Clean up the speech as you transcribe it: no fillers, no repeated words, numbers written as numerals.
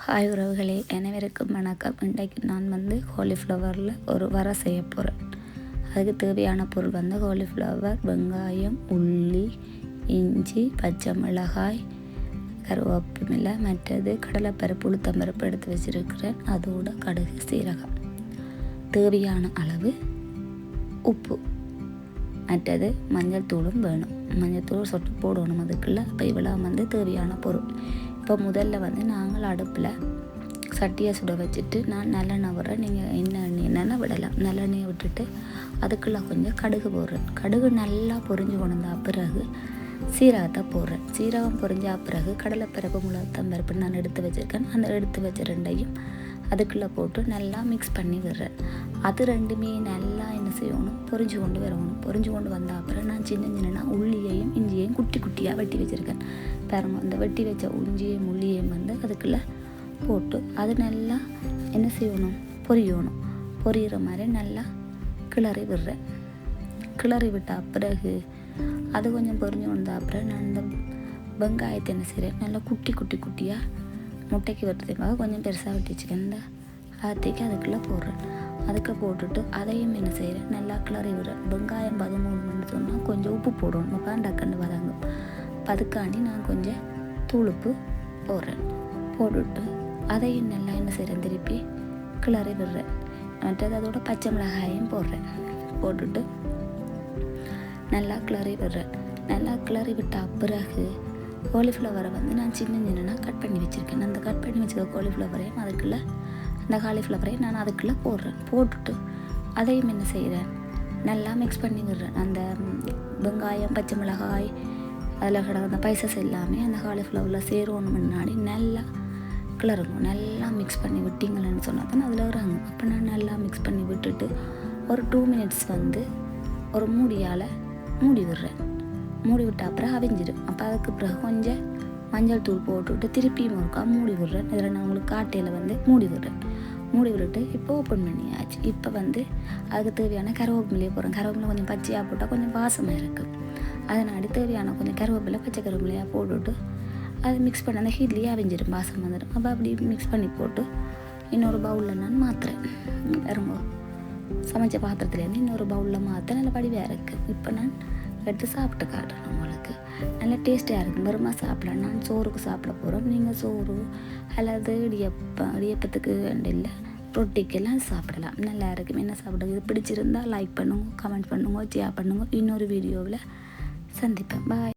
Hi உறவுகளே, அனைவருக்கும் வணக்கம். இன்றைக்கு நான் காலிஃப்ளவரில் ஒரு வரை செய்ய போகிறேன். அதுக்கு தேவையான பொருள் காலிஃப்ளவர், வெங்காயம், உள்ளி, இஞ்சி, பச்சை மிளகாய், கருவேப்பிலை, மற்றது கடலைப்பருப்பு, உளுத்தம்பருப்பு எடுத்து வச்சுருக்கிறேன். அதோட கடுகு, சீரகம், தேவையான அளவு உப்பு, மற்றது மஞ்சள் தூளும் வேணும். மஞ்சள் தூள் சொட்டு போடணும் அதுக்குள்ளே. இப்போ இவ்வளோ தேவையான பொருள். இப்போ முதல்ல நாங்கள் அடுப்பில் சட்டியை சுட வச்சுட்டு நான் நல்லெண்ணெய் விடுறேன். நீங்கள் என்னென்ன விடலாம். நல்லெண்ணெயை விட்டுட்டு அதுக்குள்ளே கொஞ்சம் கடுகு போடுறேன். கடுகு நல்லா பொரிஞ்சு கொண்டா பிறகு சீரகத்தை போடுறேன். சீரகம் பொரிஞ்சா பிறகு கடலைப்பருப்பு, உளுத்தம்பருப்பு நான் எடுத்து வச்சுருக்கேன். அந்த எடுத்து வச்ச ரெண்டையும் அதுக்குள்ளே போட்டு நல்லா மிக்ஸ் பண்ணி விடுறேன். அது ரெண்டுமே நல்லா என்ன செய்யணும், பொரிஞ்சு கொண்டு வரணும். பொரிஞ்சு கொண்டு வந்த அப்புறம் நான் சின்ன உள்ளியையும் இஞ்சியையும் குட்டி குட்டியாக வெட்டி வச்சுருக்கேன். பாருங்க, அந்த வெட்டி வச்ச இஞ்சியையும் உள்ளியையும் அதுக்குள்ளே போட்டு அது நல்லா என்ன செய்யணும், பொரியணும். பொரியிற மாதிரி நல்லா கிளறி விடுறேன். கிளறி விட்ட பிறகு அது கொஞ்சம் பொரிஞ்சு வந்த அப்புறம் நான் இந்த வெங்காயத்தை என்ன செய்கிறேன், நல்லா குட்டி குட்டியாக முட்டைக்கு வெட்டுறதுக்காக கொஞ்சம் பெருசாக வெட்டி வச்சுக்கேன். இந்த ஆத்திக்கு அதுக்குள்ளே போடுறேன். அதுக்கு போட்டுட்டு அதையும் என்ன செய்கிறேன், நல்லா கிளறி விடுறேன். வெங்காயம் 13 சொன்னால் கொஞ்சம் உப்பு போடணும். அப்போ டக்குன்னு வதங்கும். அதுக்காண்டி நான் கொஞ்சம் தூளுப்பு போடுறேன். போட்டுட்டு அதையும் நல்லா என்ன செய்கிறேன், திருப்பி கிளறி விடுறேன். மற்றது அதோட பச்சை மிளகாயும் போடுறேன். போட்டுட்டு நல்லா கிளறி விடுறேன். நல்லா கிளறி விட்ட பிறகு காலிஃப்ளவரை நான் சின்ன கட் பண்ணி வச்சுருக்கேன். அந்த கட் பண்ணி வச்சுருக்க காலிஃப்ளவரையும் அதுக்குள்ளே அந்த காலிஃப்ளவரையும் நான் அதுக்குள்ளே போடுறேன். போட்டுட்டு அதையும் என்ன செய்கிறேன், நல்லா மிக்ஸ் பண்ணி விடுறேன். அந்த வெங்காயம், பச்சை மிளகாய், அதில் கிடந்த பைசஸ் எல்லாமே அந்த காலிஃப்ளவரில் சேரணும். முன்னாடி நல்லா கிளறணும். நல்லா மிக்ஸ் பண்ணி விட்டிங்களேன்னு சொன்னால் தான் அதில் இறங்கும். அப்போ நான் நல்லா மிக்ஸ் பண்ணி விட்டுட்டு ஒரு 2 மினிட்ஸ் ஒரு மூடியால் மூடி விடுறேன். மூடி விட்ட அப்புறம் அவிஞ்சிடும். அப்போ அதுக்கு பிறகு கொஞ்சம் மஞ்சள் தூள் போட்டுவிட்டு திருப்பியும் ஒருக்கா மூடி விடுறேன். இதில் நான் உங்களுக்கு காட்டையில் மூடி விடுறேன். மூடி விட்டுட்டு இப்போ ஓப்பன் பண்ணியாச்சு. இப்போ அதுக்கு தேவையான கருவேப்பிலையே போடுறேன். கருவேப்பிலை கொஞ்சம் பச்சையாக போட்டால் கொஞ்சம் வாசமாக இருக்குது. அதனாடி தேவையான கொஞ்சம் கருவேப்பிலை, பச்சை கருவேப்பிலையாக போட்டுவிட்டு அதை மிக்ஸ் பண்ண அந்த ஹீட்லேயே அவிஞ்சிடும், வாசம் வந்துடும். அப்போ அப்படி மிக்ஸ் பண்ணி போட்டு இன்னொரு பவுலில் நான் மாற்றுறேன். இறங்கோ சமைச்ச பாத்திரத்துலேருந்து இன்னொரு பவுலில் மாற்ற நல்ல படிவாக இருக்குது. இப்போ நான் எடுத்து சாப்பிட்டு காட்டுறேன். உங்களுக்கு நல்லா டேஸ்ட்டாக இருக்கும். வெறுமா சாப்பிடலாம். நான் சோறுக்கு சாப்பிட போகிறோம். நீங்கள் சோறு அல்லது இடியப்பத்துக்கு இல்லை, ரொட்டிக்கெல்லாம் சாப்பிடலாம். நல்லா இருக்கும். என்ன சாப்பிடுறது. இது பிடிச்சிருந்தால் லைக் பண்ணுங்க, கமெண்ட் பண்ணுங்க, ஷேர் பண்ணுங்க. இன்னொரு வீடியோவில் சந்திப்பேன். பாய்.